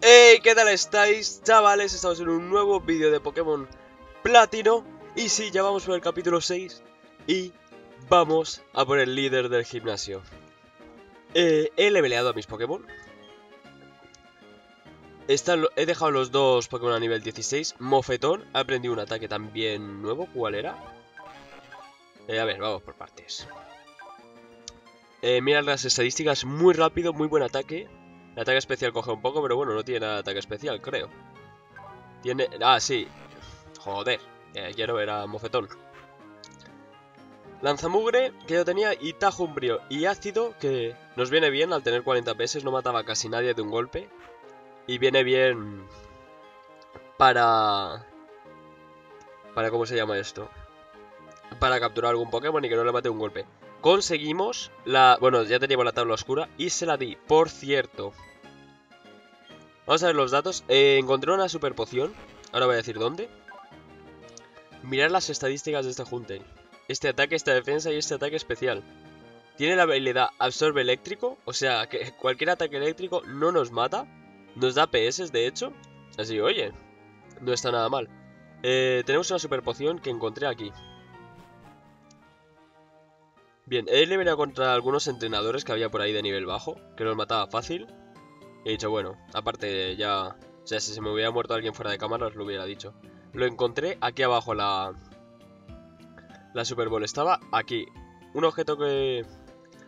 Hey, ¿qué tal estáis, chavales? Estamos en un nuevo vídeo de Pokémon Platino. Y sí, ya vamos por el capítulo 6. Y vamos a por el líder del gimnasio. He leveleado a mis Pokémon. He dejado los dos Pokémon a nivel 16. Mofetón ha aprendido un ataque también nuevo. ¿Cuál era? A ver, vamos por partes. Mirad las estadísticas, muy rápido, muy buen ataque. El ataque especial coge un poco, pero bueno, no tiene nada de ataque especial, creo. Tiene... Ah, sí. Joder, quiero ver a Mofetón. Lanzamugre, que yo tenía, y Tajo Umbrío y Ácido, que nos viene bien al tener 40 PS, no mataba a casi nadie de un golpe. Y viene bien para... ¿Cómo se llama esto? Para capturar algún Pokémon y que no le mate un golpe. Conseguimos la... Bueno, ya teníamos la tabla oscura y se la di. Por cierto, vamos a ver los datos. Encontré una super poción. Ahora voy a decir dónde. Mirad las estadísticas de este Hunter. Este ataque, esta defensa y este ataque especial. Tiene la habilidad Absorbe Eléctrico, o sea que cualquier ataque eléctrico no nos mata. Nos da PS, de hecho. Así, oye, no está nada mal. Tenemos una super poción que encontré aquí. Bien, he leveleado contra algunos entrenadores que había por ahí de nivel bajo, que los mataba fácil. Y he dicho, bueno, aparte ya... O sea, si se me hubiera muerto alguien fuera de cámara os lo hubiera dicho. Lo encontré aquí abajo, la Super Bowl. Estaba aquí. Un objeto que...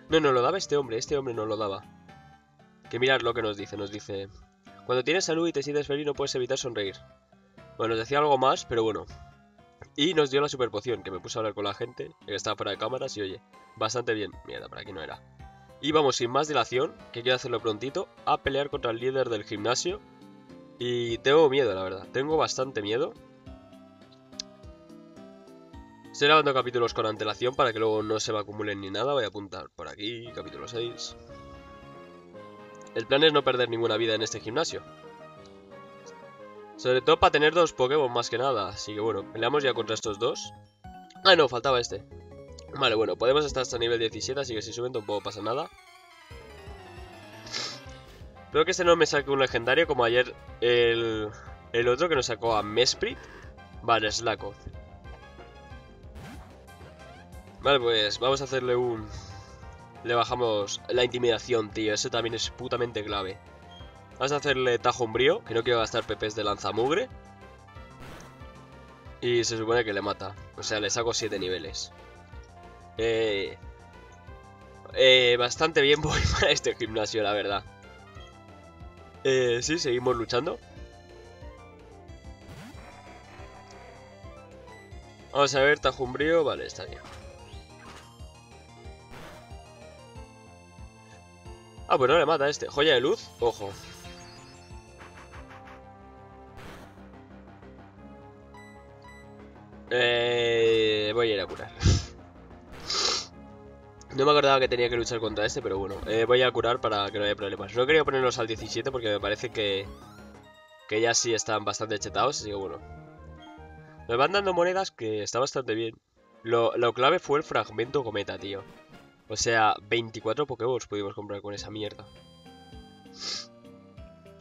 No, no lo daba este hombre no lo daba. Que mirad lo que nos dice... Cuando tienes salud y te sientes feliz no puedes evitar sonreír. Bueno, nos decía algo más, pero bueno. Y nos dio la super poción, que me puse a hablar con la gente, que estaba fuera de cámaras y oye, bastante bien. Mierda, por aquí no era. Y vamos, sin más dilación, que quiero hacerlo prontito, a pelear contra el líder del gimnasio. Y tengo miedo, la verdad. Tengo bastante miedo. Estoy grabando capítulos con antelación para que luego no se me acumulen ni nada. Voy a apuntar por aquí, capítulo 6. El plan es no perder ninguna vida en este gimnasio. Sobre todo para tener dos Pokémon más que nada. Así que bueno, peleamos ya contra estos dos. Ah, no, faltaba este. Vale, bueno, podemos estar hasta nivel 17, así que si suben tampoco pasa nada. Espero que este no me saque un legendario como ayer el otro que nos sacó a Mesprit. Vale, Slakoth. Vale, pues vamos a hacerle un... Le bajamos la intimidación, tío. Eso también es putamente clave. Vamos a hacerle Tajo Umbrío, que no quiero gastar PPs de lanzamugre. Y se supone que le mata. O sea, le saco 7 niveles. Bastante bien voy para este gimnasio, la verdad. Sí, seguimos luchando. Vamos a ver, Tajo Umbrío. Vale, está bien. Ah, pues no le mata a este. Joya de luz, ojo. Voy a ir a curar. No me acordaba que tenía que luchar contra este, pero bueno. Voy a curar para que no haya problemas. No quería ponerlos al 17 porque me parece que ya sí están bastante chetados, así que bueno. Me van dando monedas que está bastante bien. Lo clave fue el fragmento cometa, tío. O sea, 24 Pokéballs pudimos comprar con esa mierda.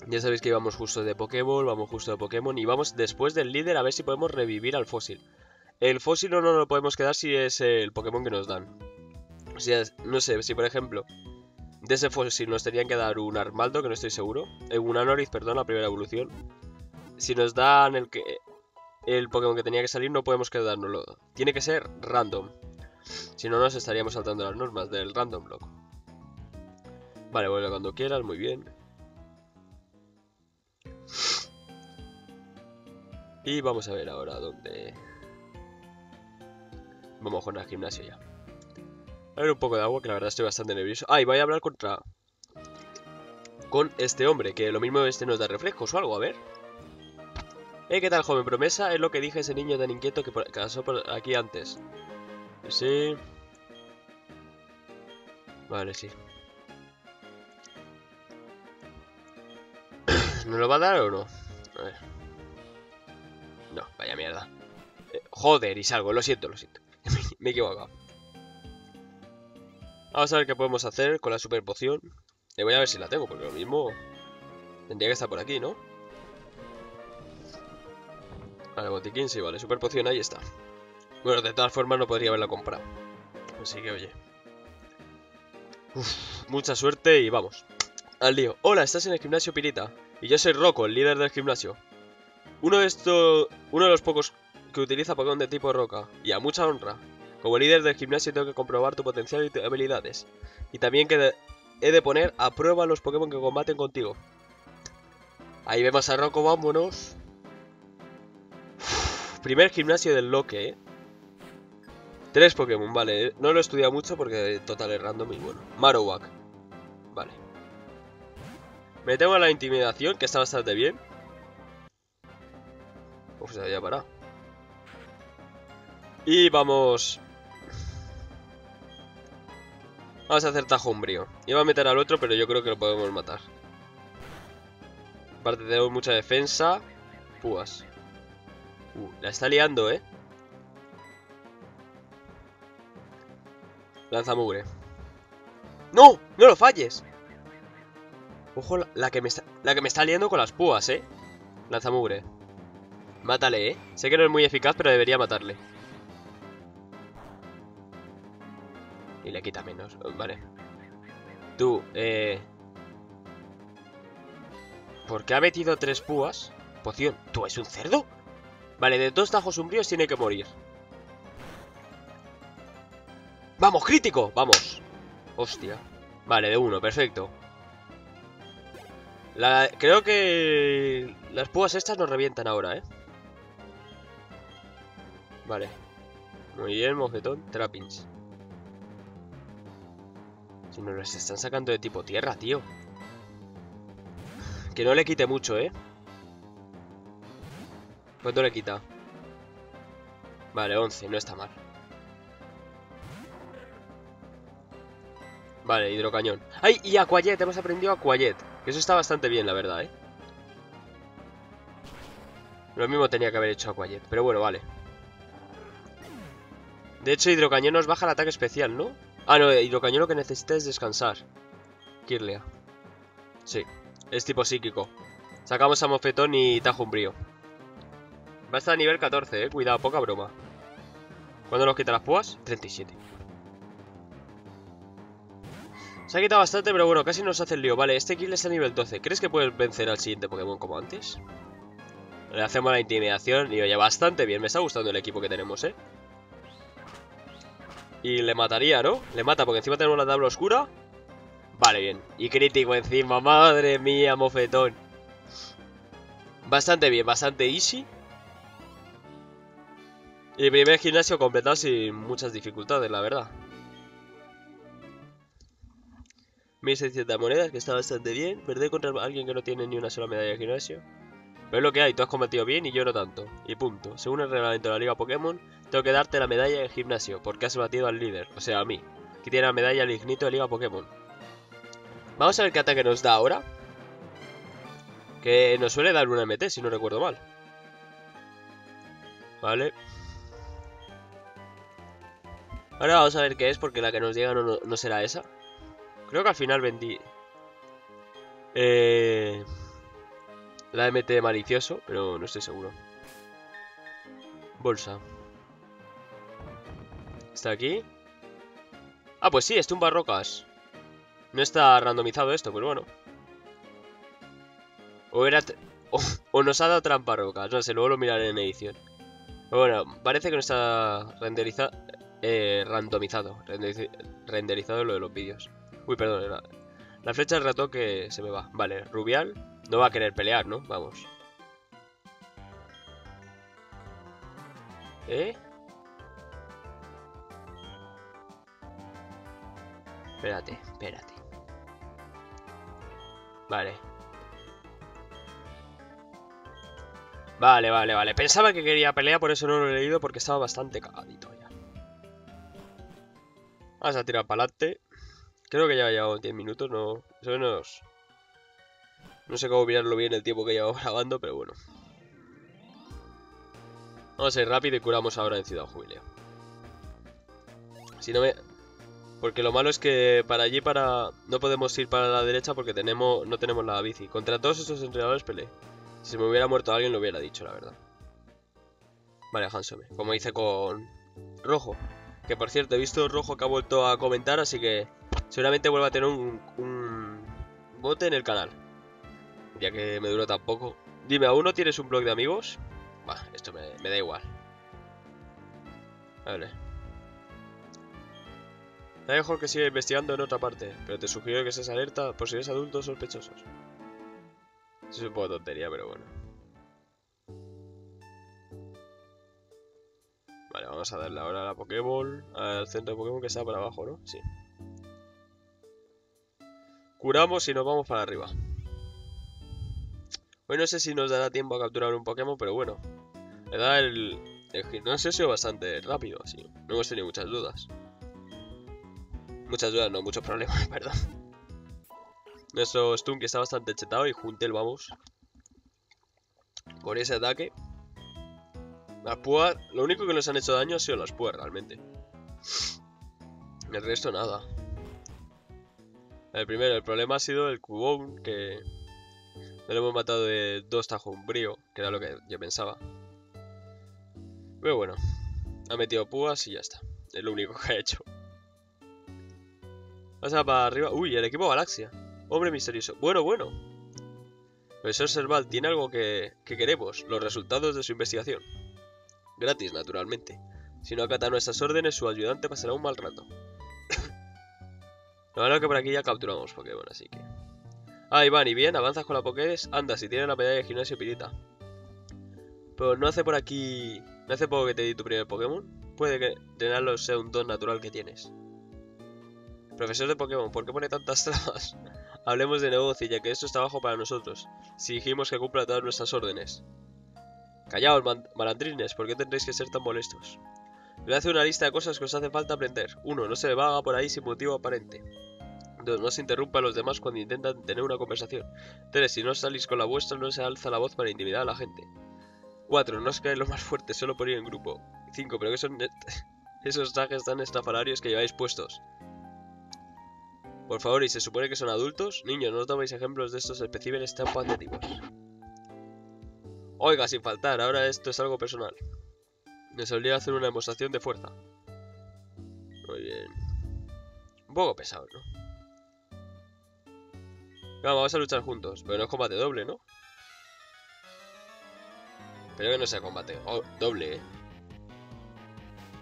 Ya sabéis que íbamos justo de Pokéball, vamos justo de Pokémon y vamos después del líder a ver si podemos revivir al fósil. El fósil no nos lo podemos quedar si es el Pokémon que nos dan. O sea, no sé, si por ejemplo de ese fósil nos tenían que dar un Armaldo, que no estoy seguro. Un Anorith, perdón, la primera evolución. Si nos dan el Pokémon que tenía que salir, no podemos quedárnoslo. Tiene que ser random. Si no, nos estaríamos saltando las normas del random block. Vale, vuelve cuando quieras, muy bien. Y vamos a ver ahora dónde... Vamos con el gimnasio ya. A ver un poco de agua, que la verdad estoy bastante nervioso. Ah, y voy a hablar con este hombre, que lo mismo este nos da refrescos o algo, a ver. ¿Qué tal, joven promesa? Es lo que dije ese niño tan inquieto que pasó por aquí antes. Sí. Vale, sí. ¿Nos lo va a dar o no? A ver. No, vaya mierda. Joder, y salgo, lo siento, lo siento. Me he equivocado. Vamos a ver qué podemos hacer con la super poción. Voy a ver si la tengo, porque lo mismo... Tendría que estar por aquí, ¿no? Vale, botiquín, sí, vale. Super poción, ahí está. Bueno, de todas formas no podría haberla comprado. Así que, oye. Uf, mucha suerte y vamos. Al lío. Hola, estás en el gimnasio Pirita. Y yo soy Rocco, el líder del gimnasio. Uno de los pocos que utiliza Pokémon de tipo roca. Y a mucha honra. Como líder del gimnasio tengo que comprobar tu potencial y tus habilidades. Y también que he de poner a prueba los Pokémon que combaten contigo. Ahí vemos a Rocco, vámonos. Primer gimnasio del Loque, 3 Pokémon, vale. No lo he estudiado mucho porque total es random y bueno. Marowak. Vale. Me tengo a la intimidación, que está bastante bien. Uf, se había parado. Y vamos... Vamos a hacer tajo umbrío. Iba a meter al otro, pero yo creo que lo podemos matar. Aparte tenemos mucha defensa. Púas. La está liando, Lanza mugre. ¡No! ¡No lo falles! Ojo, la que me está liando con las púas, Lanza mugre. Mátale, Sé que no es muy eficaz, pero debería matarle. Y le quita menos. Vale. Tú, ¿por qué ha metido 3 púas? Poción. ¿Tú es un cerdo? Vale, de 2 tajos umbríos tiene que morir. ¡Vamos, crítico! ¡Vamos! Hostia. Vale, de 1, perfecto. Creo que las púas estas nos revientan ahora, Vale. Muy bien, mofetón. Trappings. Si nos las están sacando de tipo tierra, tío. Que no le quite mucho, ¿Cuánto le quita? Vale, 11, no está mal. Vale, hidrocañón. ¡Ay! Y Aquayet, hemos aprendido Aquayet. Que eso está bastante bien, la verdad, Lo mismo tenía que haber hecho Aquayet, pero bueno, vale. De hecho, hidrocañón nos baja el ataque especial, ¿no? Ah, no, hidrocañón lo que necesita es descansar. Kirlia. Sí, es tipo psíquico. Sacamos a Mofetón y Tajo Umbrío. Va a estar a nivel 14, cuidado, poca broma. ¿Cuándo nos quita las púas? 37. Se ha quitado bastante, pero bueno, casi nos hace el lío. Vale, este kill está a nivel 12. ¿Crees que puedes vencer al siguiente Pokémon como antes? Le hacemos la intimidación y oye, bastante bien. Me está gustando el equipo que tenemos, Y le mataría, ¿no? Le mata porque encima tenemos la tabla oscura. Vale, bien. Y crítico encima, madre mía, Mofetón. Bastante bien, bastante easy. Y el primer gimnasio completado sin muchas dificultades, la verdad. 1600 monedas, que está bastante bien. Perder contra alguien que no tiene ni una sola medalla de gimnasio. Pero es lo que hay, tú has combatido bien y yo no tanto. Y punto. Según el reglamento de la Liga Pokémon, tengo que darte la medalla de gimnasio, porque has batido al líder, o sea, a mí, que tiene la medalla al Ignito de Liga Pokémon. Vamos a ver qué ataque nos da ahora. Que nos suele dar una MT, si no recuerdo mal. Vale. Ahora vamos a ver qué es, porque la que nos llega no será esa. Creo que al final vendí la MT malicioso, pero no estoy seguro. Bolsa. ¿Está aquí? Ah, pues sí, es tumba rocas. No está randomizado esto, pero bueno. O nos ha dado trampa rocas, no sé, luego lo miraré en edición. Pero bueno, parece que no está randomizado. Renderizado lo de los vídeos. Uy, perdón, la flecha del ratón que se me va. Vale, Rubial no va a querer pelear, ¿no? Vamos. Espérate. Vale. Vale. Pensaba que quería pelear, por eso no lo he leído, porque estaba bastante cagadito ya. Vamos a tirar para adelante. Creo que ya ha llevado 10 minutos, no... Eso menos... No sé cómo mirarlo bien el tiempo que llevo grabando, pero bueno. Vamos a ir rápido y curamos ahora en Ciudad Jubileo. Si no me... Porque lo malo es que para allí no podemos ir para la derecha porque no tenemos la bici. Contra todos estos entrenadores peleé. Si se me hubiera muerto alguien lo hubiera dicho, la verdad. Vale, Hansome. Como hice con Rojo. Que por cierto, he visto Rojo que ha vuelto a comentar, así que seguramente vuelva a tener un bote en el canal. Ya que me duró tan poco. Dime, ¿aún no tienes un blog de amigos? Bah, esto me da igual. Vale. Está mejor que siga investigando en otra parte, pero te sugiero que seas alerta por si ves adultos sospechosos. Eso es un poco tontería, pero bueno. Vale, vamos a darle ahora a la Pokéball, al centro de Pokémon que está por abajo, ¿no? Sí. Curamos y nos vamos para arriba. Hoy no sé si nos dará tiempo a capturar un Pokémon, pero bueno. La verdad, el gimnasio ha sido bastante rápido, así. No hemos tenido muchas dudas. Muchas dudas, no, muchos problemas, perdón. Nuestro Stunky está bastante chetado y Juntel, vamos. Con ese ataque. Las púas, lo único que nos han hecho daño ha sido las púas, realmente. El resto nada. El problema ha sido el Cubone, que no lo hemos matado de 2 tajos umbrío, que era lo que yo pensaba. Pero bueno, ha metido púas y ya está. Es lo único que ha hecho. Pasa para arriba. Uy, el equipo Galaxia. Hombre misterioso. Bueno. Profesor Serval tiene algo que queremos. Los resultados de su investigación. Gratis, naturalmente. Si no acata nuestras órdenes, su ayudante pasará un mal rato. Lo malo es que por aquí ya capturamos Pokémon, así que... Ah, Iván, y bien, avanzas con la Pokédex. Anda, si tienes la medalla de gimnasio pirita. Pero no hace por aquí... ¿No hace poco que te di tu primer Pokémon? Puede que tenerlo sea un don natural que tienes. Profesor de Pokémon, ¿por qué pone tantas trabas? Hablemos de negocio, ya que esto es trabajo para nosotros. Si dijimos que cumpla todas nuestras órdenes. Callaos, malandrines, ¿por qué tendréis que ser tan molestos? Le hace una lista de cosas que os hace falta aprender. 1. No se vaga por ahí sin motivo aparente. 2. No se interrumpa a los demás cuando intentan tener una conversación. 3. Si no salís con la vuestra, no se alza la voz para intimidar a la gente. 4. No os caen los más fuertes solo por ir en grupo. 5. Pero que son esos trajes tan estrafalarios que lleváis puestos. Por favor, ¿y se supone que son adultos? Niños, no os toméis ejemplos de estos especímenes tan patéticos. Oiga, sin faltar, ahora esto es algo personal. Nos obliga a hacer una demostración de fuerza. Muy bien. Un poco pesado, ¿no? Vamos a luchar juntos. Pero no es combate doble, ¿no? Espero que no sea combate doble, ¿eh?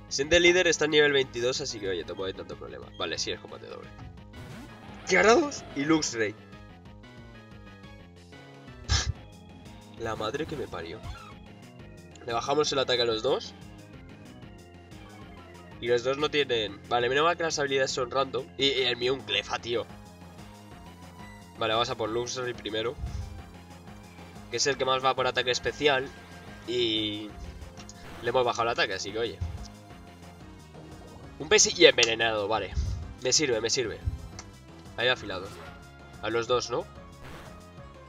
Siendo líder está en nivel 22, así que oye, tampoco hay tanto problema. Vale, sí es combate doble. Gyarados y Luxray. La madre que me parió. Le bajamos el ataque a los dos. Y los dos no tienen... Vale, menos mal que las habilidades son random. Y el mío un Clefa, tío. Vale, vamos a por Luxray primero. Que es el que más va por ataque especial. Y... le hemos bajado el ataque, así que oye. Un pesi y envenenado, vale. Me sirve. Ahí afilado. A los dos, ¿no?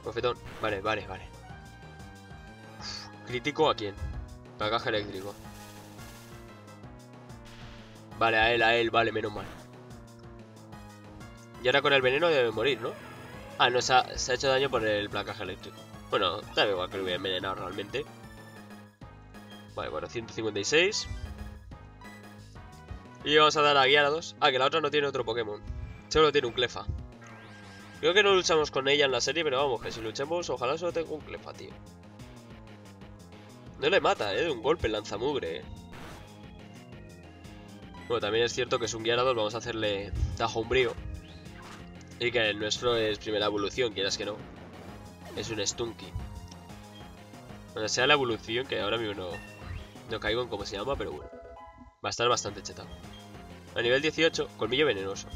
Bofetón. Vale. ¿Crítico a quién? Placaje eléctrico. Vale, a él, vale, menos mal. Y ahora con el veneno debe morir, ¿no? Ah, no, se ha hecho daño por el placaje eléctrico. Bueno, da igual que lo hubiera envenenado realmente. Vale, bueno, 156. Y vamos a dar a Gyarados. Ah, que la otra no tiene otro Pokémon. Solo tiene un Clefa. Creo que no luchamos con ella en la serie, pero vamos, que si luchemos, ojalá solo tenga un Clefa, tío. No le mata, de un golpe, lanzamugre. Bueno, también es cierto que es un Gyarados, vamos a hacerle tajo umbrío. Y que el nuestro es primera evolución, quieras que no. Es un Stunky. Bueno, sea la evolución, que ahora mismo no caigo en cómo se llama, pero bueno. Va a estar bastante chetado. A nivel 18, colmillo venenoso.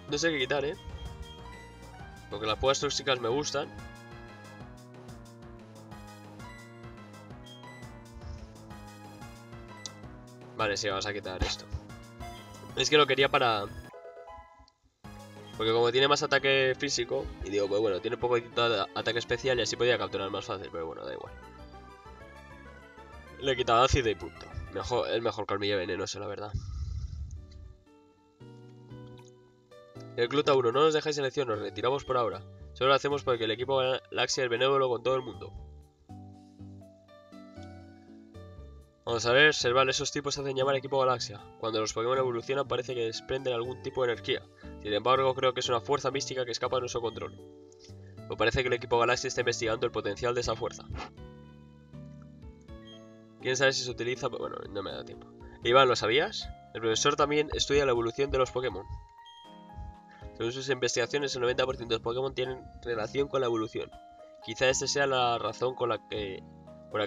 No sé qué quitar, porque las púas tóxicas me gustan. Vale, sí, vamos a quitar esto. Es que lo quería para Porque como tiene más ataque físico, y digo, pues bueno, tiene poco ataque especial y así podía capturar más fácil, pero bueno, da igual. Le he quitado ácido y punto. Es mejor colmillo venenoso, la verdad. El Club Tauro, no nos dejáis elección, nos retiramos por ahora. Solo lo hacemos porque el equipo Galaxia es benévolo con todo el mundo. Vamos a ver, Serval, esos tipos se hacen llamar equipo Galaxia. Cuando los Pokémon evolucionan parece que desprenden algún tipo de energía. Sin embargo, creo que es una fuerza mística que escapa de nuestro control. Me parece que el equipo Galaxia está investigando el potencial de esa fuerza. ¿Quién sabe si se utiliza? Bueno, no me da tiempo. Iván, ¿lo sabías? El profesor también estudia la evolución de los Pokémon. Según sus investigaciones, el 90% de los Pokémon tienen relación con la evolución. Quizá esta sea la razón por la que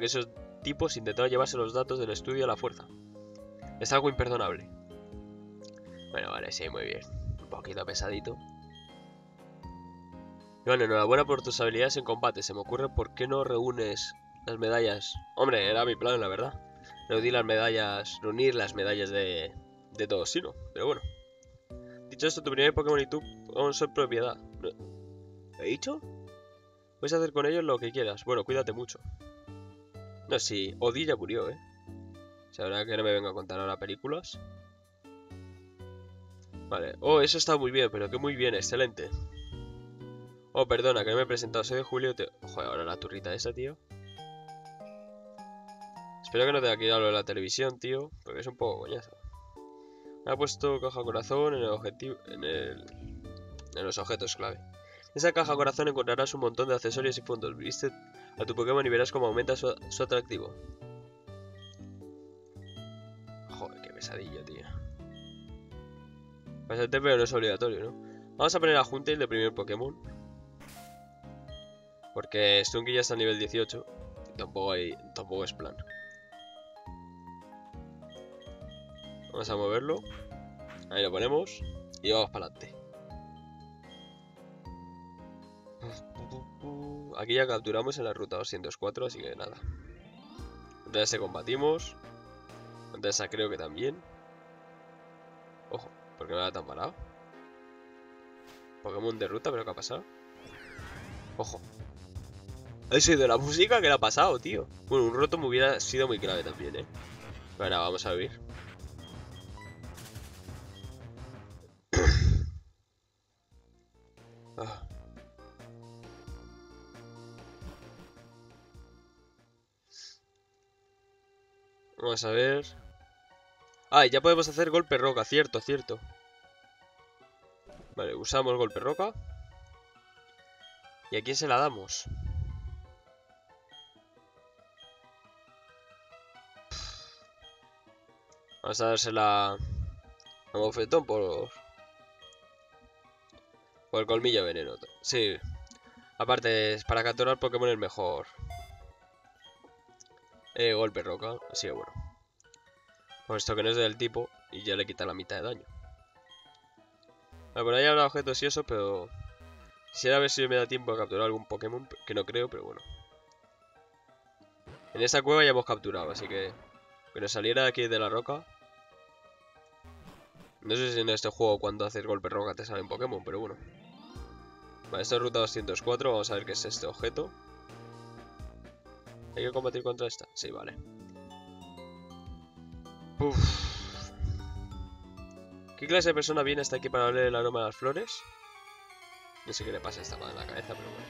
esos tipos intentaron llevarse los datos del estudio a la fuerza. Es algo imperdonable. Bueno, vale, sí, muy bien. Un poquito pesadito. Bueno, enhorabuena por tus habilidades en combate. Se me ocurre por qué no reúnes las medallas. Hombre, era mi plan, la verdad. Reunir las medallas de todos, sí, ¿no? Pero bueno. Dicho esto, tu primer Pokémon y tú son propiedad. ¿He dicho? Puedes hacer con ellos lo que quieras. Bueno, cuídate mucho. No, sí, Odie ya murió, ¿eh? O sea, ahora que no me venga a contar ahora películas. Vale. Oh, eso está muy bien, pero que muy bien, excelente. Oh, perdona, que no me he presentado. Soy de Julio. Joder, ahora la turrita esa, tío. Espero que no tenga que ir a lo de la televisión, tío. Porque es un poco coñazo. Me ha puesto caja corazón en el objetivo. En los objetos clave. En esa caja corazón encontrarás un montón de accesorios y fondos. Viste a tu Pokémon y verás cómo aumenta su atractivo. Joder, qué pesadilla, tío. Pásate, pero no es obligatorio, ¿no? Vamos a poner a Huntail de primer Pokémon. Porque Stunky ya está a nivel 18. Y tampoco es plan. Vamos a moverlo. Ahí lo ponemos. Y vamos para adelante. Aquí ya capturamos en la ruta 204, así que nada. Contra ese combatimos. Contra esa creo que también. Ojo, ¿por qué me da tan parado? Pokémon de ruta, ¿pero qué ha pasado? Ojo. ¿Ha sido la música? ¿Qué le ha pasado, tío? Bueno, un roto me hubiera sido muy grave también, ¿eh? Pero nada, vamos a ver. Ah. Vamos a ver. Ah, ya podemos hacer golpe roca, cierto. Vale, usamos golpe roca. ¿Y a quién se la damos? Vamos a dársela a Mofetón por el colmillo veneno. Sí. Aparte, para capturar Pokémon es mejor. Golpe roca, así que bueno. Puesto que no es del tipo y ya le quita la mitad de daño. Vale, por ahí habrá objetos y eso, pero quisiera ver si me da tiempo a capturar algún Pokémon, que no creo, pero bueno. En esta cueva ya hemos capturado, así que nos saliera de aquí de la roca. No sé si en este juego cuando haces golpe roca te salen Pokémon, pero bueno. Vale, esto es ruta 204, vamos a ver qué es este objeto. ¿Hay que combatir contra esta? Sí, vale. Uf. ¿Qué clase de persona viene hasta aquí para oler el aroma de las flores? No sé qué le pasa a esta madre en la cabeza, pero bueno.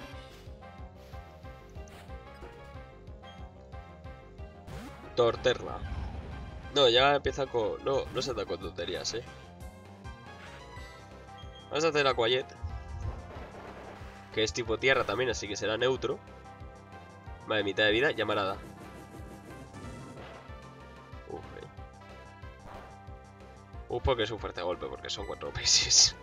Torterra. No, ya empieza con... No se anda con tonterías, Vamos a hacer a Quiet, que es tipo tierra también, así que será neutro. Vale, mitad de vida, llamarada. Porque es un fuerte golpe, porque son 4 peces.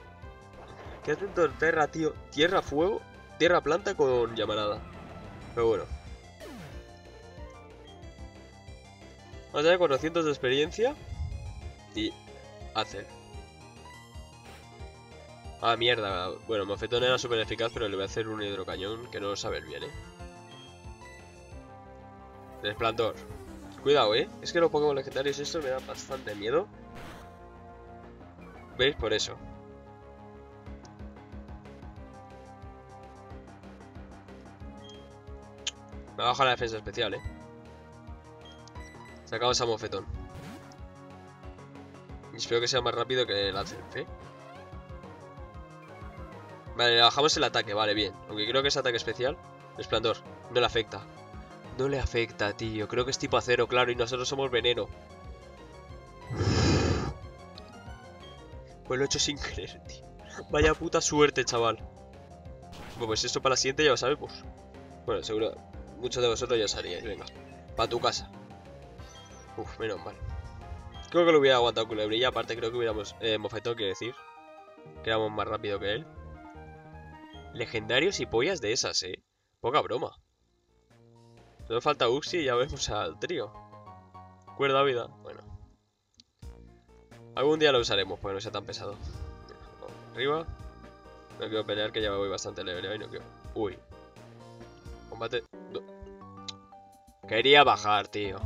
¿Qué hace Torterra, tío? Tierra, fuego, tierra, planta con llamarada. Pero bueno. Vamos a ver 400 de experiencia. Y hacer. Ah, mierda. Bueno, Mofetón era súper eficaz, pero le voy a hacer un hidrocañón que no lo sabes bien, Resplandor. Cuidado, Es que los Pokémon legendarios estos me dan bastante miedo. ¿Veis? Por eso. Me baja la defensa especial, Sacamos a Mofetón. Y espero que sea más rápido que el Azelf, Vale, le bajamos el ataque, vale, bien. Aunque creo que es ataque especial. Resplandor, no le afecta. No le afecta, tío. Creo que es tipo acero, claro, y nosotros somos veneno. Pues lo he hecho sin querer, tío. Vaya puta suerte, chaval. Bueno, pues esto para la siguiente ya lo sabemos. Bueno, seguro muchos de vosotros ya os haríais, venga. Para tu casa. Uf, menos mal. Creo que lo hubiera aguantado Culebrilla. Aparte creo que hubiéramos... Mofetón, quiere decir. Que éramos más rápido que él. Legendarios y pollas de esas, Poca broma. Solo falta Uxie y ya vemos al trío. Cuerda vida. Bueno. Algún día lo usaremos, porque no sea tan pesado. Arriba. No quiero pelear, que ya me voy bastante leve. No quiero... Uy. Combate... Quería bajar, tío.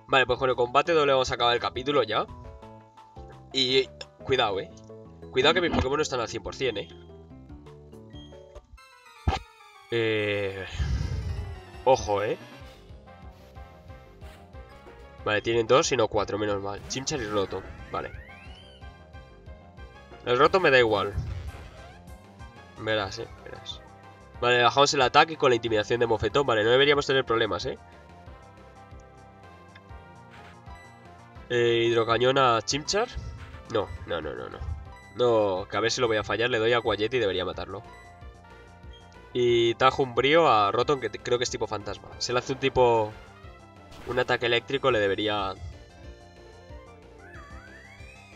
Vale, pues con el combate doble vamos a acabar el capítulo ya. Y... Cuidado, Cuidado que mis Pokémon no están al 100%, Ojo, Vale, tienen 2 y no 4, menos mal. Chimchar y Rotom, vale. El Rotom me da igual. Verás, verás. Vale, bajamos el ataque con la intimidación de Mofetón. Vale, no deberíamos tener problemas, Hidrocañón a Chimchar. No. No, que a ver si lo voy a fallar. Le doy a Guayete y debería matarlo. Y Tajo un brío a Rotom, que creo que es tipo fantasma. Si le hace un tipo... Un ataque eléctrico le debería...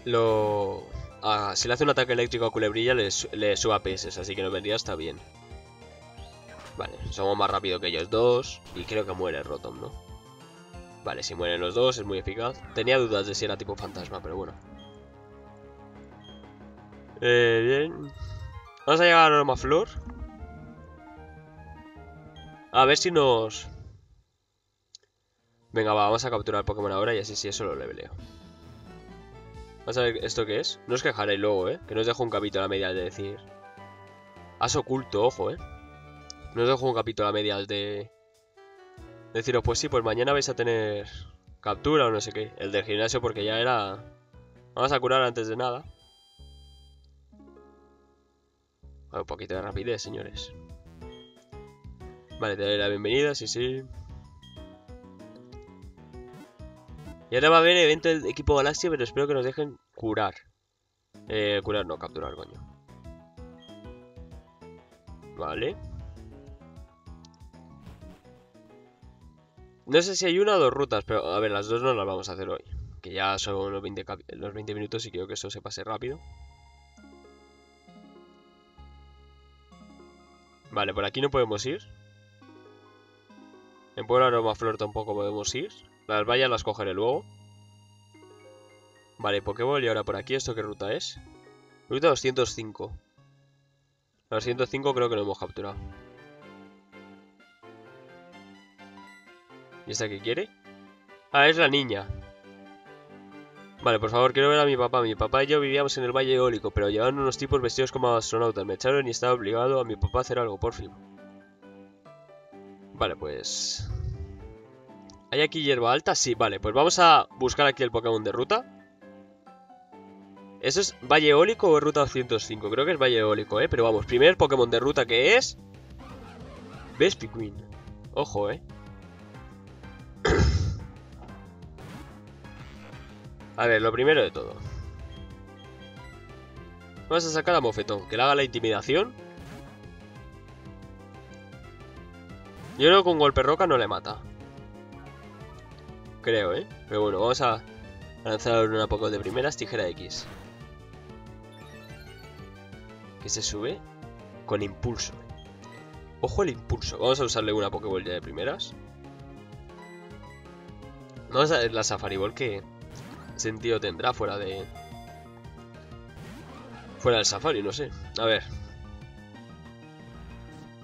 si le hace un ataque eléctrico a Culebrilla le suba PS, así que nos vendría hasta bien. Vale, somos más rápido que ellos dos. Y creo que muere Rotom, ¿no? Vale, si mueren los dos es muy eficaz. Tenía dudas de si era tipo fantasma, pero bueno. Bien. Vamos a llegar a Normaflor. A ver si nos... Venga, vamos a capturar el Pokémon ahora y así sí, eso lo leveleo. Vamos a ver esto qué es. No os quejaréis luego, que nos dejo un capítulo a medias de decir... As oculto, ojo, No os dejo un capítulo a medias de... Deciros, pues sí, pues mañana vais a tener... Captura o no sé qué. El del gimnasio porque ya era... Vamos a curar antes de nada. Un poquito de rapidez, señores. Vale, te doy la bienvenida, sí. Y ahora va a haber evento del equipo Galaxia, pero espero que nos dejen curar. Curar no, capturar, coño. Vale. No sé si hay una o dos rutas, pero a ver, las dos no las vamos a hacer hoy. Que ya son los 20 minutos y creo que eso se pase rápido. Vale, por aquí no podemos ir. En Pueblo Normaflor tampoco podemos ir. Las vallas las cogeré luego. Vale, Pokéball y ahora por aquí. ¿Esto qué ruta es? Ruta 205. La 205 creo que lo hemos capturado. ¿Y esta qué quiere? Ah, es la niña. Vale, por favor, quiero ver a mi papá. Mi papá y yo vivíamos en el Valle Eólico, pero llevaban unos tipos vestidos como astronautas. Me echaron y estaba obligado a mi papá a hacer algo, por fin. Vale, pues... ¿Hay aquí hierba alta? Sí, vale, pues vamos a buscar aquí el Pokémon de ruta. ¿Eso es Valle Eólico o es ruta 205? Creo que es Valle Eólico, pero vamos, primer Pokémon de ruta que es... Vespiquen. Ojo, A ver, lo primero de todo. Vamos a sacar a Mofetón, que le haga la intimidación. Yo creo que con golpe roca no le mata. Creo, pero bueno, vamos a lanzar una poco de primeras, tijera X. Que se sube con impulso. Ojo el impulso. Vamos a usarle una Pokéball ya de primeras. Vamos a ver la Safari Ball, que sentido tendrá fuera de... Fuera del Safari, no sé. A ver.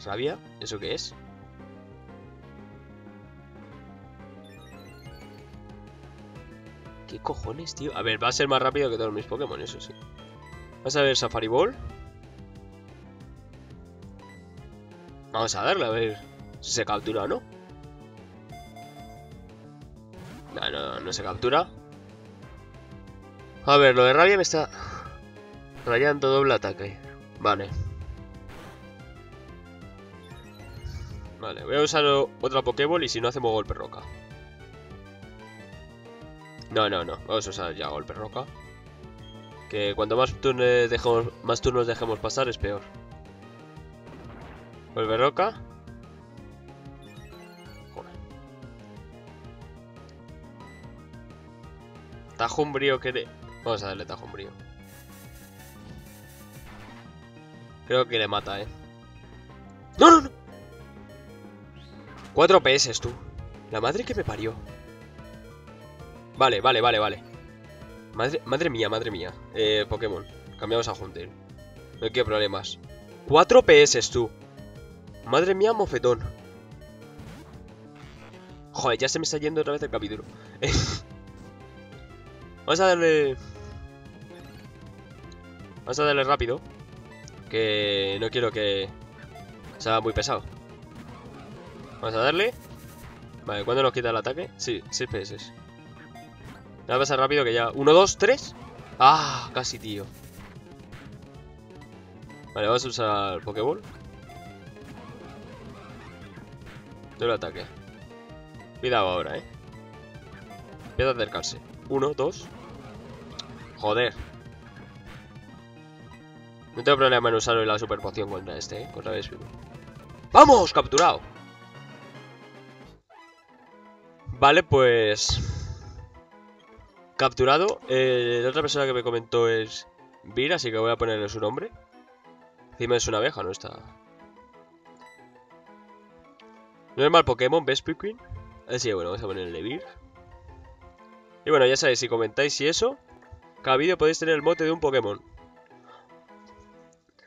¿Rabia? ¿Eso qué es? ¿Qué cojones, tío? A ver, va a ser más rápido que todos mis Pokémon, eso sí. Vamos a ver Safari Ball. Vamos a darle, a ver si se captura o no. No se captura. A ver, lo de rabia me está rayando doble ataque. Vale. Vale, voy a usar otra Pokéball y si no hacemos golpe roca. No. Vamos a usar ya golpe roca. Que cuanto más turnos dejemos pasar es peor. Golpe roca. Joder. Tajo umbrío que le... Vamos a darle tajo umbrío. Creo que le mata, ¡No! 4 PS, tú. La madre que me parió. Vale. Madre mía. Pokémon. Cambiamos a Hunter. No hay que problemas. 4 PS, tú. Madre mía, mofetón. Joder, ya se me está yendo otra vez el capítulo. Vamos a darle rápido. Que no quiero que sea muy pesado. Vamos a darle. Vale, ¿cuándo nos quita el ataque? Sí, 6 PS. Me va a pasar rápido que ya... 1, 2, 3. Ah, casi, tío. Vale, vamos a usar Pokéball. Doble ataque. Cuidado ahora, Empieza a acercarse. 1, 2. Joder. No tengo problema en usar la super poción contra este, contra Bespin. ¡Vamos! ¡Capturado! Vale, pues... Capturado. La otra persona que me comentó es Vir, así que voy a ponerle su nombre. Encima es una abeja, no está... No es mal Pokémon, Vespiquen. Así que bueno, vamos a ponerle Vir. Y bueno, ya sabéis, si comentáis y eso, cada vídeo podéis tener el mote de un Pokémon.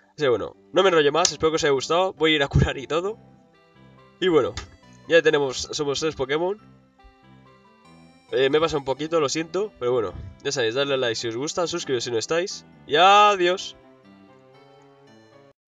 Así que bueno, no me enrollo más, espero que os haya gustado. Voy a ir a curar y todo. Y bueno, ya tenemos, somos 3 Pokémon. Me pasa un poquito, lo siento, pero bueno, ya sabéis, darle a like si os gusta, suscribiros si no estáis. Y adiós.